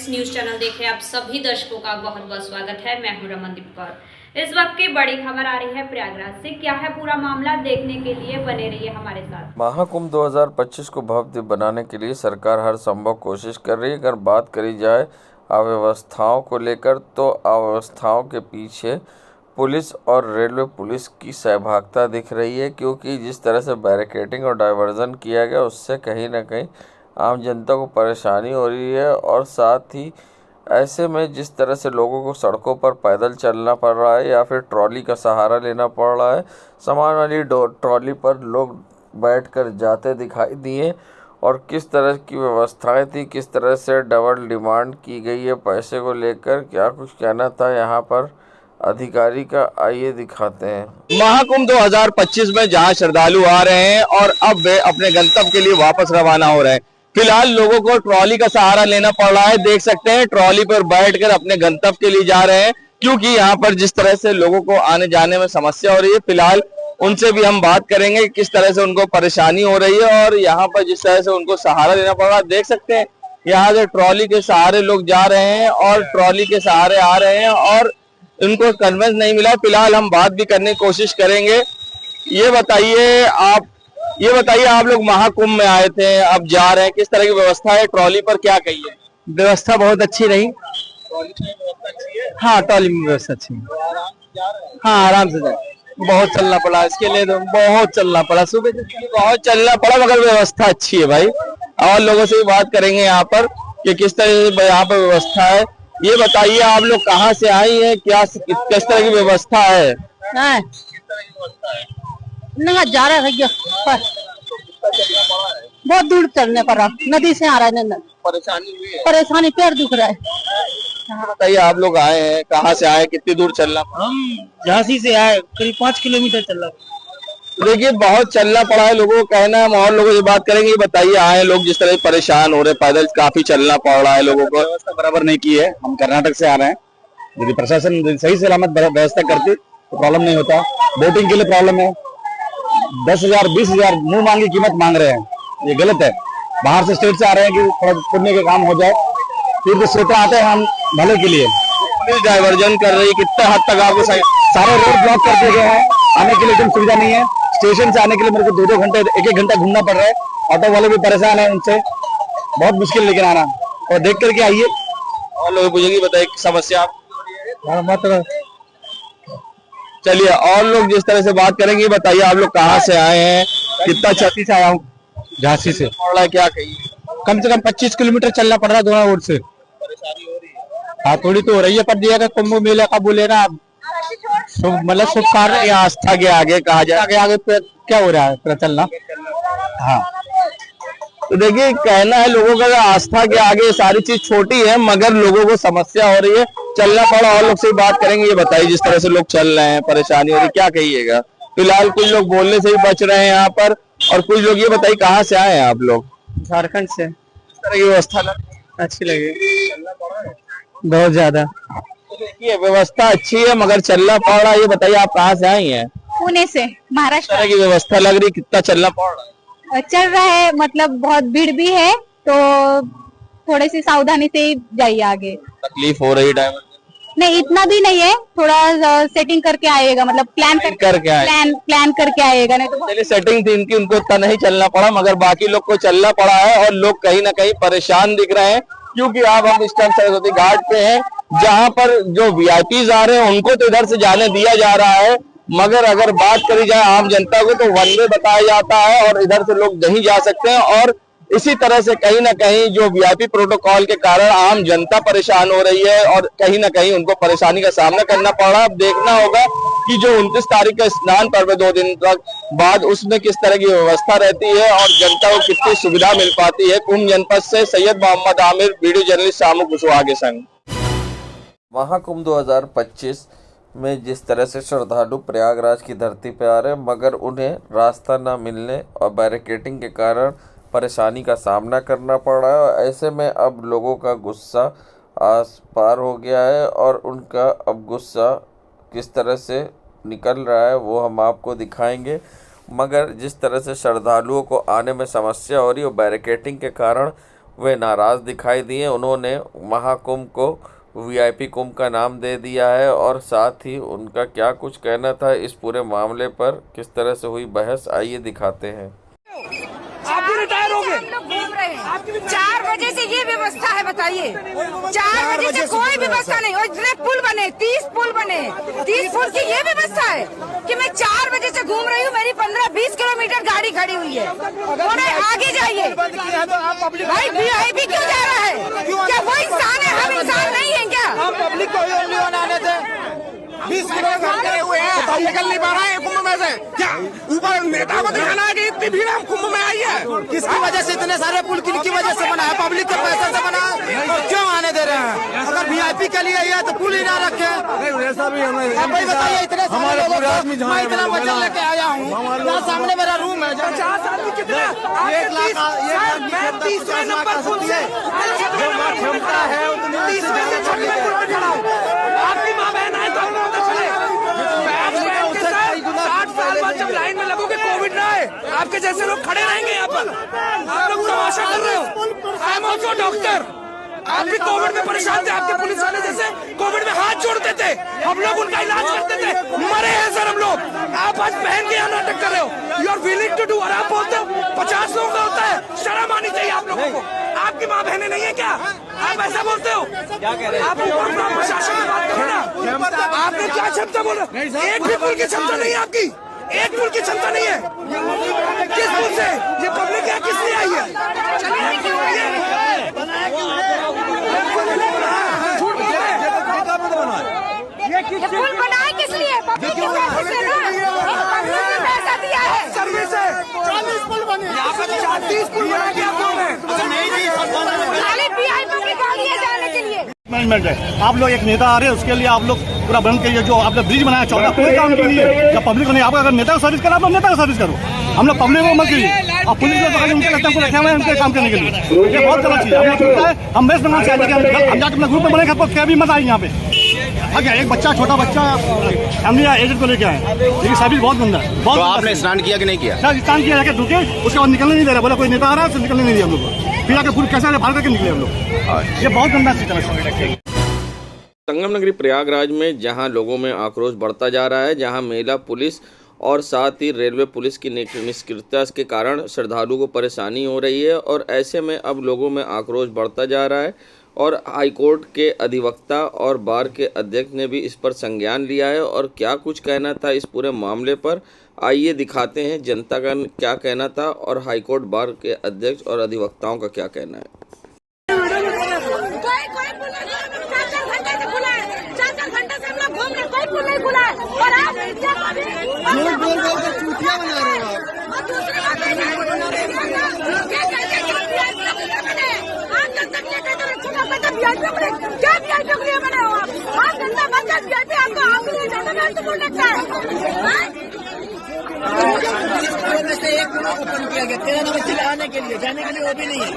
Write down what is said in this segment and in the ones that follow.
Friends, news channel देख रहे आप सभी दर्शकों का बहुत बहुत स्वागत है। मैं हूं रमनदीप कौर। इस वक्त की बड़ी खबर आ रही है प्रयागराज से। क्या है पूरा मामला, देखने के लिए बने रहिए हमारे साथ। महाकुंभ 2025 को भव्य बनाने के लिए सरकार हर संभव कोशिश कर रही है। अगर बात करी जाए अव्यवस्थाओं को लेकर, तो अव्यवस्थाओं के पीछे पुलिस और रेलवे पुलिस की सहभागिता दिख रही है, क्योंकि जिस तरह से बैरिकेडिंग और डाइवर्जन किया गया उससे कहीं ना कहीं आम जनता को परेशानी हो रही है। और साथ ही ऐसे में जिस तरह से लोगों को सड़कों पर पैदल चलना पड़ रहा है या फिर ट्रॉली का सहारा लेना पड़ रहा है, सामान वाली ट्रॉली पर लोग बैठकर जाते दिखाई दिए। और किस तरह की व्यवस्थाएं थी, किस तरह से डबल डिमांड की गई है पैसे को लेकर, क्या कुछ कहना था यहाँ पर अधिकारी का, आइए दिखाते हैं। महाकुंभ 2025 में जहां श्रद्धालु आ रहे हैं और अब वे अपने गंतव्य के लिए वापस रवाना हो रहे हैं। फिलहाल लोगों को ट्रॉली का सहारा लेना पड़ रहा है। देख सकते हैं ट्रॉली पर बैठकर अपने गंतव्य के लिए जा रहे हैं, क्योंकि यहाँ पर जिस तरह से लोगों को आने जाने में समस्या हो रही है। फिलहाल उनसे भी हम बात करेंगे किस तरह से उनको परेशानी हो रही है और यहाँ पर जिस तरह से उनको सहारा लेना पड़ रहा है। देख सकते हैं यहाँ से ट्रॉली के सहारे लोग जा रहे हैं और ट्रॉली के सहारे आ रहे हैं और उनको कन्वेंस नहीं मिला। फिलहाल हम बात भी करने की कोशिश करेंगे। ये बताइए आप लोग महाकुंभ में आए थे, अब जा रहे हैं, किस तरह की व्यवस्था है ट्रॉली पर, क्या कहिए? व्यवस्था बहुत अच्छी रही। ट्रॉली में व्यवस्था अच्छी है? हाँ, ट्रॉली में व्यवस्था अच्छी है। तो आराम से जा रहे हैं? हाँ, आराम से जाए। बहुत चलना पड़ा इसके लिए, तो बहुत चलना पड़ा, सुबह से बहुत चलना पड़ा, मगर व्यवस्था अच्छी है भाई। और लोगों से भी बात करेंगे यहाँ पर कि किस तरह से यहाँ पर व्यवस्था है। ये बताइए आप लोग कहाँ से आई हैं, क्या किस तरह की व्यवस्था है? नहीं, जा रहा है भैया, बहुत दूर चलने पड़ा, नदी से आ रहा है। परेशानी हुई है? परेशानी, पैर दुख रहा है। बताइए आप लोग आए हैं, कहाँ से आए, कितनी दूर चलना पड़ा? हम झांसी से आए, करीब 5 किलोमीटर चला। देखिए बहुत चलना पड़ा है लोगों को, कहना है। हम और लोगों से बात करेंगे। बताइए आए लोग जिस तरह परेशान हो रहे, पैदल काफी चलना पड़ रहा है लोगों को। व्यवस्था बराबर नहीं की है। हम कर्नाटक से आ रहे हैं। यदि प्रशासन सही सलामत व्यवस्था करती तो प्रॉब्लम नहीं होता। बोटिंग के लिए प्रॉब्लम है। 10,000 20,000 मुंह मांगी कीमत मांग रहे हैं, ये गलत है। बाहर से स्टेट से आ रहे हैं कि थोड़ा पुण्य के काम हो जाए, फिर क्षेत्र आते हैं हम भले के लिए। पुलिस डाइवर्जन कर रही है, कितने हद तक आपको सारे रोड ब्लॉक कर दिए गए हैं, आने के लिए एकदम सुविधा नहीं है। स्टेशन से आने के लिए मेरे को 2-2 घंटे, 1-1 घंटा घूमना पड़ रहा है। ऑटो वाले भी परेशान है, उनसे बहुत मुश्किल लेकर आना। और देख करके आइए। और लोग पूछेंगे, बताइए समस्या आप। चलिए और लोग जिस तरह से बात करेंगे। बताइए आप लोग कहाँ से आए हैं, कितना झांसी से आया हूँ। झांसी से पड़ रहा है, क्या कहिए? कम से कम 25 किलोमीटर चलना पड़ रहा है दोनों रोड से। परेशानी हो रही है? हाँ, थोड़ी तो हो रही है, पर दिया कुंभ मेला का बोले ना, मतलब शुभ कार्य आस्था के आगे कहा जाए, आगे आगे क्या हो रहा है, पता चलना। हाँ, तो देखिए कहना है लोगों का, आस्था के आगे सारी चीज छोटी है, मगर लोगों को समस्या हो रही है, चलना पड़ा। और लोग से बात करेंगे। ये बताइए जिस तरह से लोग चल रहे हैं, परेशानी हो रही है, क्या कहिएगा? फिलहाल कुछ लोग बोलने से ही बच रहे हैं यहाँ पर, और कुछ लोग, ये बताइए कहाँ से आए हैं आप लोग? झारखंड से। इस तरह की व्यवस्था अच्छी लगी, बहुत ज्यादा। तो देखिए व्यवस्था अच्छी है, मगर चलना पड़ रहा है। ये बताइए आप कहाँ से आई हैं? पुणे से, इस महाराष्ट्र। तरह की व्यवस्था लग रही, कितना चलना पड़ रहा है? चल रहा है, मतलब बहुत भीड़ भी है, तो थोड़ी सी सावधानी से ही जाइए आगे। तकलीफ हो रही ड्राइवर? नहीं, इतना भी नहीं है, थोड़ा सेटिंग करके आएगा, मतलब प्लान करके आएगा, नहीं तो चलिए सेटिंग थी इनकी, उनको इतना नहीं चलना पड़ा, मगर बाकी लोग को चलना पड़ा है। और लोग कहीं ना कहीं परेशान दिख रहे हैं, क्योंकि अब हम इस टाइम सरस्वती घाट पे हैं, जहां पर जो वीआईपीज आ रहे हैं उनको तो इधर से जाने दिया जा रहा है, मगर अगर बात करी जाए आम जनता को तो वन वे बताया जाता है और इधर से लोग नहीं जा सकते हैं। और इसी तरह से कहीं ना कहीं जो वीआईपी प्रोटोकॉल के कारण आम जनता परेशान हो रही है और कहीं ना कहीं उनको परेशानी का सामना करना पड़ रहा है। अब देखना होगा कि जो 29 तारीख का स्नान पर्व 2 दिन तक बाद, उसमें किस तरह की व्यवस्था रहती है और जनता को कितनी सुविधा मिल पाती है। कुंभ जनपद से सैयद मोहम्मद आमिर, वीडियो जर्नलिस्ट शामू कुशवाहा के संग। महाकुंभ 2025 में जिस तरह से श्रद्धालु प्रयागराज की धरती पर आ रहे हैं, मगर उन्हें रास्ता न मिलने और बैरिकेडिंग के कारण परेशानी का सामना करना पड़ रहा है। और ऐसे में अब लोगों का गुस्सा आस पार हो गया है, और उनका अब गुस्सा किस तरह से निकल रहा है वो हम आपको दिखाएंगे। मगर जिस तरह से श्रद्धालुओं को आने में समस्या हो रही है, बैरिकेडिंग के कारण वे नाराज़ दिखाई दिए। उन्होंने महाकुंभ को वीआईपी कुंभ का नाम दे दिया है और साथ ही उनका क्या कुछ कहना था इस पूरे मामले पर, किस तरह से हुई बहस, आइए दिखाते हैं। आप भी रिटायर हो गए, हम लोग घूम रहे हैं। 4 बजे से ये व्यवस्था है, बताइए 4 बजे से कोई व्यवस्था नहीं। और इतने पुल बने, 30 पुल बने, 30 पुल की ये व्यवस्था है कि मैं 4 बजे से घूम रही हूँ, मेरी 15-20 किलोमीटर गाड़ी खड़ी हुई है। बोले आगे जाइए, भाई वीआईपी क्यों जा रहा है? क्या वो इंसान है? हम इंसान नहीं है क्या? हम पब्लिक को आने थे 20 किलोमीटर करे हुए हैं, तो हम निकल नहीं पा रहे हैं कुंभ में से। क्या ऊपर नेता को दिखाना है कि इतनी भीड़ हम कुंभ में आई है? किसकी वजह से इतने सारे पुल किनकी वजह से बना है? पब्लिक के पैसे से बना है, और क्यों आने दे रहे हैं? अगर वीआईपी के लिए है तो पुल ही ना रखे। भाई बताइए, इतने सारे लोगों मैं इतना वजन लेके आया हूँ, यहाँ सामने मेरा रूम है। 50 आदमी कितना? 1 लाख मैं 30वें नंबर पुल से क्षमता है, 30वें से 6वें पुल पर खड़ा हूँ। आपकी माँ बहन आए तो आपको पता चले। 60 साल बाद जब लाइन में लगोगे, कोविड ना आए, आपके जैसे लोग खड़े रहेंगे यहाँ पर। आप लोग तमाशा कर रहे हो। I am also doctor. आप भी कोविड में परेशान थे, आपके पुलिस वाले जैसे कोविड में हाथ जोड़ते थे, हम लोग उनका इलाज करते थे। मरे हैं सर हम लोग। आप आज बहन के यहाँ नाटक कर रहे हो। You are willing to do, और आप बोलते हो 50 लोगों का होता है। शर्म आनी चाहिए आप लोगों को। आपकी माँ बहनें नहीं है क्या? आप ऐसा बोलते हो? आप ऊपर प्रशासन की बात करो ना। आपने क्या क्षमता बोला? एक भी पुल की क्षमता नहीं है आपकी, एक पुल की क्षमता नहीं है। किस पुल से ये पब्लिक यहाँ किस लिए आई है? ये पुल बनाए किस लिए? पब्लिक के पैसे से ना, पब्लिक ने पैसा दिया है। सर्विस है, 40 पुल बने, यहाँ पे 30 पुल बना के आप लोग हैं। खाली वीआईपी की गाड़ी है जाने के लिए। मैनेजमेंट है, आप लोग एक नेता आ रहे हैं, उसके लिए आप लोग पूरा बंद करिए। जो आपने ब्रिज बनाया चौड़ा, पूरे काम के लिए जब पब्लिक को नहीं, आपको अगर नेता को सर्विस करा, आप लोग नेता को सर्विस करो। हम लोग पब्लिक को मत करिए। और पुलिस को उनके लगता है रखे हुए हैं उनके काम करने के लिए, ये बहुत गलत चीज है। हम वेस्ट बंगाल से आए, हम जाकर अपना ग्रुप में बनेगा, क्या भी मत आए यहाँ पे। अगर एक बच्चा, छोटा बच्चा फैमिली या एजेंट को लेके आए, लेकिन सर्विस बहुत गंदा है। बहुत। आपने स्नान किया कि नहीं किया? सर स्नान किया, जाके रुके, उसके बाद निकलने नहीं दे रहा। बोला कोई नेता आ रहा है तो निकलने नहीं दिया हम लोग को। फिर आके पूरी कैसे बाहर करके निकले हम लोग। ये बहुत गंदा सिस्टम है। संगम नगरी प्रयागराज में जहां लोगों में आक्रोश बढ़ता जा रहा है, जहां महिला पुलिस और साथ ही रेलवे पुलिस की निष्क्रियता के कारण श्रद्धालुओं को परेशानी हो रही है, और ऐसे में अब लोगों में आक्रोश बढ़ता जा रहा है। और हाईकोर्ट के अधिवक्ता और बार के अध्यक्ष ने भी इस पर संज्ञान लिया है, और क्या कुछ कहना था इस पूरे मामले पर, आइए दिखाते हैं जनता का क्या कहना था और हाईकोर्ट बार के अध्यक्ष और अधिवक्ताओं का क्या कहना है। एक ओपन किया गया 13 नंबर से आने के लिए, जाने के लिए वो भी नहीं है।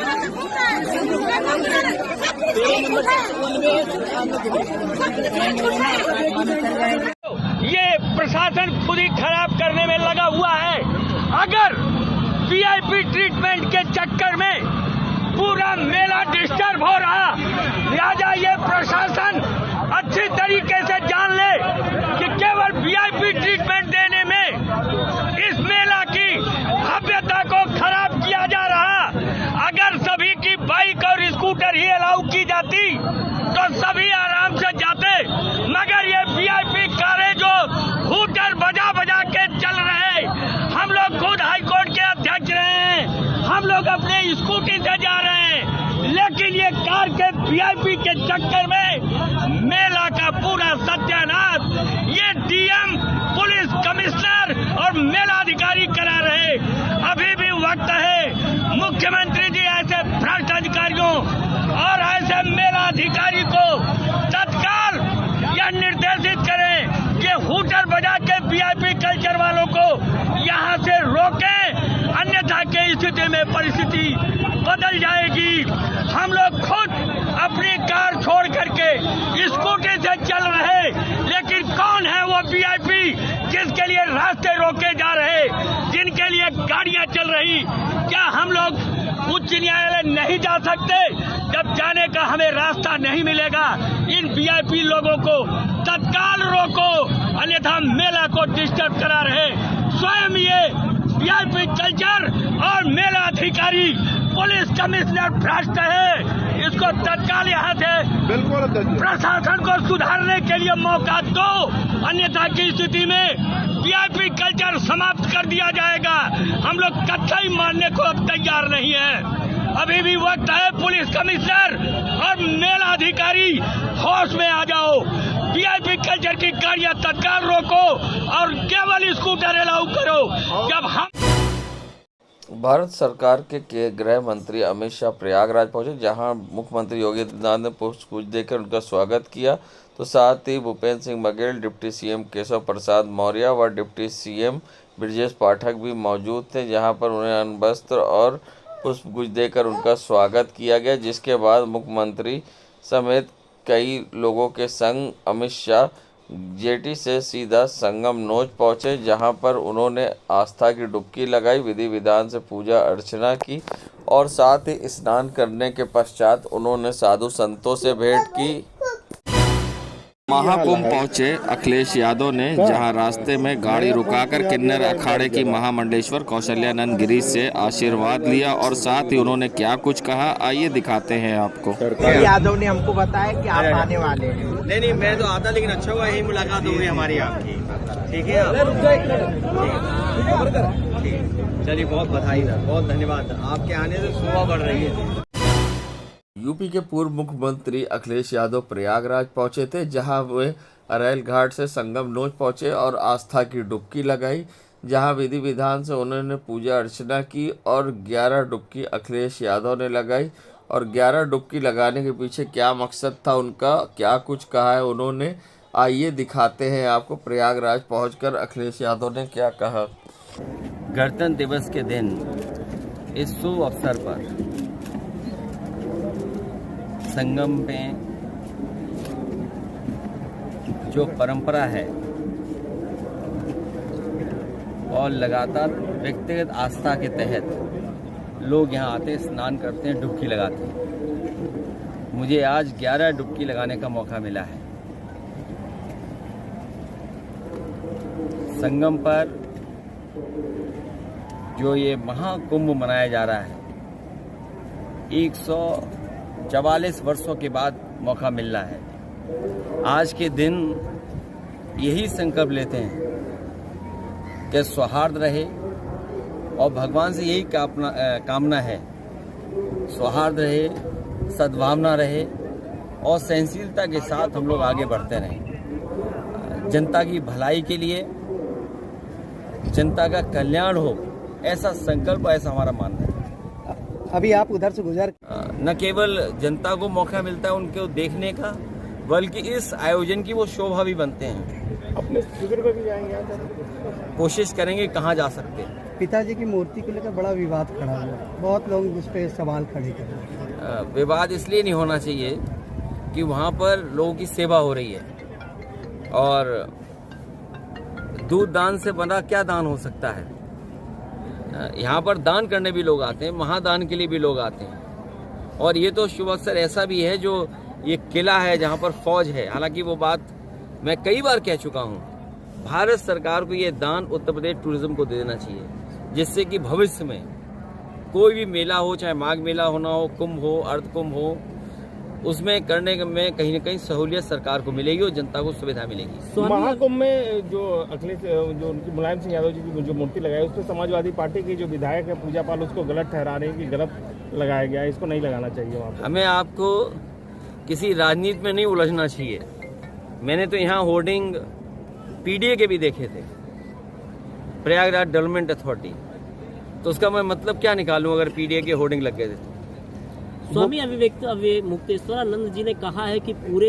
ये प्रशासन खुद ही खराब करने में लगा हुआ है। अगर वीआईपी ट्रीटमेंट के चक्कर में पूरा मेला डिस्टर्ब हो रहा, लिहाजा ये प्रशासन अच्छी तरीके से जान ले कि केवल वीआईपी ट्रीटमेंट देने में इस मेला की भव्यता को खराब किया जा रहा। अगर सभी की बाइक और स्कूटर ही अलाउ की जाती तो सभी आराम से जाते, मगर ये वीआईपी कारें जो हूटर बजा बजा के चल रहे, हम लोग खुद हाईकोर्ट के अध्यक्ष रहे हैं, हम लोग अपने स्कूटी से जा रहे हैं, लेकिन ये कार के वीआईपी के चक्कर में मेला का पूरा सत्यानाश ये डीएम, पुलिस कमिश्नर और मेलाधिकारी करा रहे। अभी भी वक्त है मुख्यमंत्री जी ऐसे भ्रष्ट अधिकारियों और ऐसे मेलाधिकारी को तत्काल यह निर्देशित करें कि हूटर बजा के वीआईपी कल्चर वालों को यहाँ से रोकें, अन्यथा की स्थिति में परिस्थिति बदल जाएगी। हम लोग खुद अपनी कार छोड़ करके स्कूटी से चल रहे, लेकिन कौन है वो वीआईपी जिसके लिए रास्ते रोके जा रहे, जिनके लिए गाड़ियां चल रही, क्या हम लोग उच्च न्यायालय नहीं जा सकते? जब जाने का हमें रास्ता नहीं मिलेगा, इन वीआईपी लोगों को तत्काल रोको, अन्यथा मेला को डिस्टर्ब करा रहे स्वयं ये वीआईपी कल्चर और मेला अधिकारी पुलिस कमिश्नर भ्रष्ट है। इसको तत्काल यहाँ से बिल्कुल प्रशासन को सुधारने के लिए मौका दो, अन्यथा की स्थिति में वीआईपी कल्चर समाप्त कर दिया जाएगा। हम लोग कतई मानने को अब तैयार नहीं है। अभी भी वक्त है, पुलिस कमिश्नर और मेला अधिकारी होश में आ जाओ। वीआईपी कल्चर की गाड़ियां तत्काल रोको और केवल स्कूटर अलाउ करो। जब हम भारत सरकार के गृह मंत्री अमित शाह प्रयागराज पहुंचे, जहां मुख्यमंत्री योगी आदित्यनाथ ने पुष्पगुच्छ देकर उनका स्वागत किया, तो साथ ही भूपेंद्र सिंह बघेल, डिप्टी सीएम केशव प्रसाद मौर्य व डिप्टी सीएम ब्रजेश पाठक भी मौजूद थे, जहां पर उन्हें अन्न वस्त्र और पुष्पगुच्छ देकर उनका स्वागत किया गया। जिसके बाद मुख्यमंत्री समेत कई लोगों के संग अमित शाह जेटी से सीधा संगम नोच पहुंचे, जहां पर उन्होंने आस्था की डुबकी लगाई, विधि विधान से पूजा अर्चना की और साथ ही स्नान करने के पश्चात उन्होंने साधु संतों से भेंट की। महाकुंभ पहुंचे अखिलेश यादव ने, जहां रास्ते में गाड़ी रुकाकर किन्नर अखाड़े की महामंडलेश्वर कौशल्यानंद गिरी से आशीर्वाद लिया और साथ ही उन्होंने क्या कुछ कहा, आइए दिखाते हैं आपको। यादव ने हमको बताया कि आप आने वाले हैं। नहीं मैं तो आता, लेकिन अच्छा हुआ यही मुलाकात हो गई हमारी आपकी। ठीक है, चलिए बहुत बधाई सर, बहुत धन्यवाद। आपके आने से शोभा बढ़ रही है। यूपी के पूर्व मुख्यमंत्री अखिलेश यादव प्रयागराज पहुंचे थे, जहां वे अरैल घाट से संगम नोच पहुंचे और आस्था की डुबकी लगाई, जहां विधि विधान से उन्होंने पूजा अर्चना की और 11 डुबकी अखिलेश यादव ने लगाई। और 11 डुबकी लगाने के पीछे क्या मकसद था उनका, क्या कुछ कहा है उन्होंने, आइए दिखाते हैं आपको। प्रयागराज पहुंचकर अखिलेश यादव ने क्या कहा। गणतंत्र दिवस के दिन इस शुभ अवसर पर संगम में जो परंपरा है और लगातार व्यक्तिगत आस्था के तहत लोग यहाँ आते, स्नान करते हैं, डुबकी लगाते हैं। मुझे आज 11 डुबकी लगाने का मौका मिला है। संगम पर जो ये महाकुंभ मनाया जा रहा है, 144 वर्षों के बाद मौका मिल रहा है। आज के दिन यही संकल्प लेते हैं कि सौहार्द रहे और भगवान से यही कामना है, सौहार्द रहे, सद्भावना रहे और सहनशीलता के साथ हम लोग आगे बढ़ते रहें। जनता की भलाई के लिए, जनता का कल्याण हो, ऐसा संकल्प, ऐसा हमारा मानना है। अभी आप उधर से गुजर, न केवल जनता को मौका मिलता है उनको देखने का, बल्कि इस आयोजन की वो शोभा भी बनते हैं। अपने फिगर पर भी जाएंगे, कोशिश करेंगे कहाँ जा सकते हैं। पिताजी की मूर्ति को लेकर बड़ा विवाद खड़ा हुआ, बहुत लोग उस पर सवाल खड़े कर रहे हैं। विवाद इसलिए नहीं होना चाहिए कि वहाँ पर लोगों की सेवा हो रही है, और दूध दान से बना क्या दान हो सकता है। यहाँ पर दान करने भी लोग आते हैं, महादान के लिए भी लोग आते हैं। और ये तो शुभ अवसर ऐसा भी है, जो ये किला है जहाँ पर फौज है। हालांकि वो बात मैं कई बार कह चुका हूँ, भारत सरकार को ये दान उत्तर प्रदेश टूरिज्म को दे देना चाहिए, जिससे कि भविष्य में कोई भी मेला हो, चाहे माघ मेला होना हो, कुंभ हो, अर्ध कुंभ हो, उसमें करने में कहीं न कहीं सहूलियत सरकार को मिलेगी और जनता को सुविधा मिलेगी। महाकुंभ में जो अखिलेश, जो उनकी मुलायम सिंह यादव जी की जो मूर्ति लगाई, उस पर समाजवादी पार्टी की जो विधायक है पूजा पाल, उसको गलत ठहरा रहे हैं कि गलत लगाया गया है, इसको नहीं लगाना चाहिए वहाँ पर। हमें आपको किसी राजनीति में नहीं उलझना चाहिए। मैंने तो यहाँ होर्डिंग पीडीए के भी देखे थे, प्रयागराज डेवलपमेंट अथॉरिटी, तो उसका मैं मतलब क्या निकालूं अगर पीडीए के होर्डिंग लग गए थे। स्वामी अविवेक मुक्तेश्वरानंद जी ने कहा है कि पूरे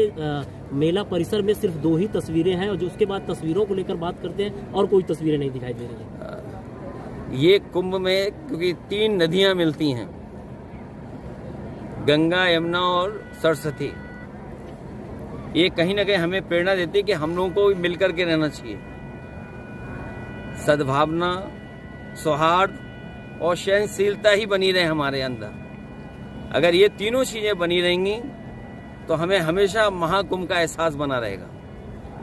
मेला परिसर में सिर्फ 2 ही तस्वीरें हैं, और जो उसके बाद तस्वीरों को लेकर बात करते हैं और कोई तस्वीरें नहीं दिखाई दे रही हैं। ये कुंभ में क्योंकि 3 नदियां मिलती हैं, गंगा, यमुना और सरस्वती, ये कहीं ना कहीं हमें प्रेरणा देती है कि हम लोगों को मिलकर के रहना चाहिए। सद्भावना, सौहार्द और सहनशीलता ही बनी रहे हमारे अंदर। अगर ये तीनों चीज़ें बनी रहेंगी तो हमें हमेशा महाकुंभ का एहसास बना रहेगा।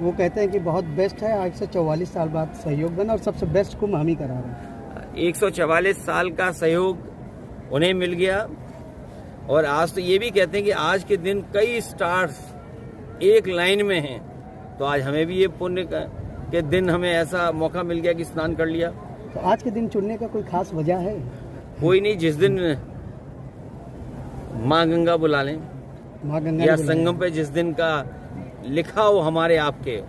वो कहते हैं कि बहुत बेस्ट है, आज से 44 साल बाद सहयोग बना और सबसे बेस्ट कुंभ हम ही करा रहे हैं। 144 साल का सहयोग उन्हें मिल गया और आज तो ये भी कहते हैं कि आज के दिन कई स्टार्स एक लाइन में हैं, तो आज हमें भी ये पुण्य के दिन हमें ऐसा मौका मिल गया कि स्नान कर लिया। तो आज के दिन चुनने का कोई खास वजह है? कोई नहीं, जिस दिन माँ गंगा बुला लें, माँ गंगा या संगम पे जिस दिन का लिखा हो हमारे आपके,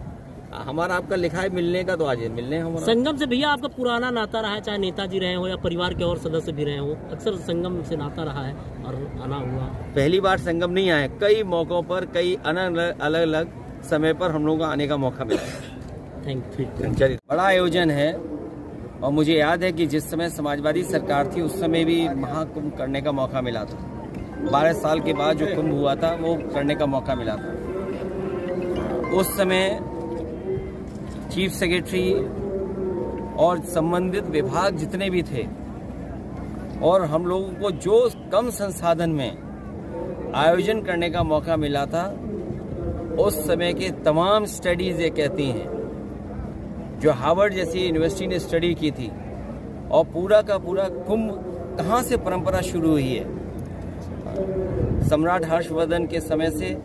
हमारा आपका लिखा है मिलने का, तो आज मिलने हमारा। संगम से भैया आपका पुराना नाता रहा है, चाहे नेताजी रहे हो या परिवार के और सदस्य भी रहे हो, अक्सर संगम से नाता रहा है और आना हुआ। पहली बार संगम नहीं आए, कई मौकों पर कई अलग अलग समय पर हम लोगों को आने का मौका मिला है। Thank you. चलिए, बड़ा आयोजन है और मुझे याद है कि जिस समय समाजवादी सरकार थी उस समय भी महाकुंभ करने का मौका मिला था। 12 साल के बाद जो कुंभ हुआ था वो करने का मौका मिला था। उस समय चीफ सेक्रेटरी और संबंधित विभाग जितने भी थे और हम लोगों को जो कम संसाधन में आयोजन करने का मौका मिला था, उस समय के तमाम स्टडीज ये कहती हैं, जो हार्वर्ड जैसी यूनिवर्सिटी ने स्टडी की थी, और पूरा का पूरा कुंभ कहाँ से परंपरा शुरू हुई है। सम्राट हर्षवर्धन के समय से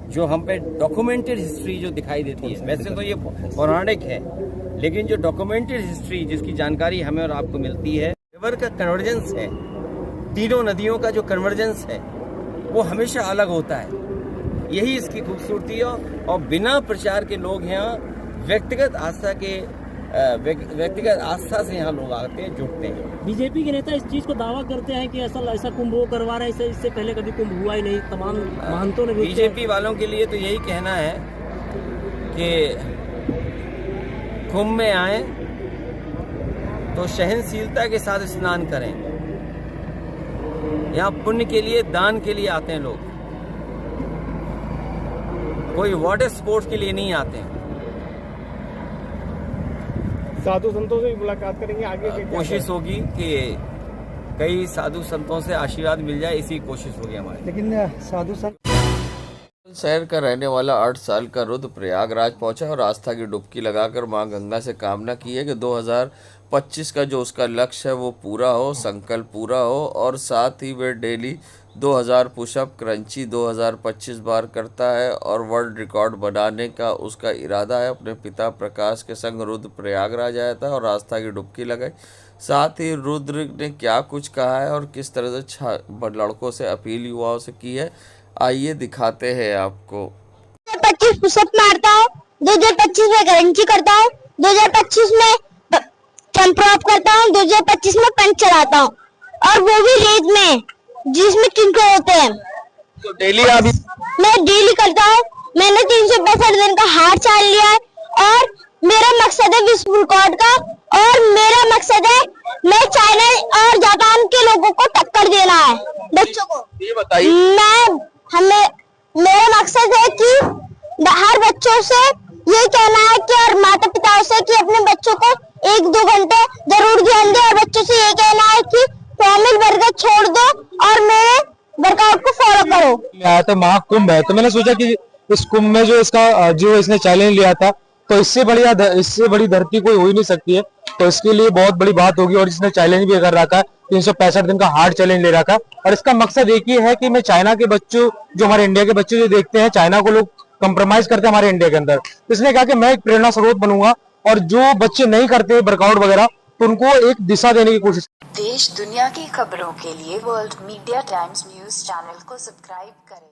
जो हम पे डॉक्यूमेंटेड हिस्ट्री जो दिखाई देती है, वैसे तो ये पौराणिक है, लेकिन जो डॉक्यूमेंटेड हिस्ट्री जिसकी जानकारी हमें और आपको मिलती है, रिवर का कन्वर्जेंस है, तीनों नदियों का जो कन्वर्जेंस है वो हमेशा अलग होता है। यही इसकी खूबसूरती है और बिना प्रचार के लोग यहाँ व्यक्तिगत आस्था से यहाँ लोग आते हैं, जुटते हैं। बीजेपी के नेता इस चीज को दावा करते हैं कि ऐसा कुंभ वो करवा रहे हैं, इससे पहले कभी कुंभ हुआ ही नहीं। तमाम महंतों ने बीजेपी वालों के लिए तो यही कहना है कि कुंभ में आए तो सहनशीलता के साथ स्नान करें। यहाँ पुण्य के लिए, दान के लिए आते हैं लोग, कोई वाटर स्पोर्ट्स के लिए नहीं आते हैं। साधु संतों से भी मुलाकात करेंगे आगे के? कोशिश होगी कि कई साधु संतों से आशीर्वाद मिल जाए, इसी कोशिश होगी हमारी। लेकिन साधु संत शहर का रहने वाला 8 साल का रुद्र प्रयागराज पहुंचा और आस्था की डुबकी लगाकर मां गंगा से कामना की है कि 2025 का जो उसका लक्ष्य है वो पूरा हो, संकल्प पूरा हो, और साथ ही वे डेली 2000 पुशअप क्रंची 2025 बार करता है और वर्ल्ड रिकॉर्ड बनाने का उसका इरादा है। अपने पिता प्रकाश के संग रुद्र प्रयागराज आया था और आस्था की डुबकी लगाई। साथ ही रुद्र ने क्या कुछ कहा है और किस तरह से लड़कों से अपील युवाओं से की है, आइए दिखाते हैं आपको। 2025 पुशअप मारता हूँ, 2025 में क्रंची करता हूँ, 2025 में जंप रॉप करता हूँ, 2025 में पंच चलाता हूँ, और वो भी रेत में जिसमें किंको होते हैं। तो डेली आप? मैं डेली करता हूँ। मैंने 365 दिन का हार चाल लिया है और मेरा मकसद है विश्व रिकॉर्ड का, और मेरा मकसद है मैं चाइना और जापान के लोगों को टक्कर देना है, बच्चों को। ये बताइए। मेरा मकसद है कि हर बच्चों से ये कहना है कि, और माता पिताओं से कि अपने बच्चों को 1-2 घंटे जरूर ध्यान दे, और बच्चों से ये कहना है कि फॉर्मल बर्गर छोड़ दो और मेरे वर्कआउट को फॉलो करो। आया था महाकुंभ है, तो मैंने सोचा कि इस कुंभ में जो इसने चैलेंज लिया था, तो इससे बड़ी धरती कोई हो ही नहीं सकती है, तो इसके लिए बहुत बड़ी बात होगी। और इसने चैलेंज भी कर रखा है, 365 दिन का हार्ड चैलेंज ले रखा है, और इसका मकसद एक ही है कि मैं चाइना के बच्चों, जो हमारे इंडिया के बच्चे जो देखते हैं चाइना को लोग कंप्रोमाइज करते हैं हमारे इंडिया के अंदर, इसने कहा कि मैं एक प्रेरणा स्रोत बनूंगा, और जो बच्चे नहीं करते वर्कआउट वगैरह तो उनको एक दिशा देने की कोशिश। देश दुनिया की खबरों के लिए world media times news channel को सब्सक्राइब करें।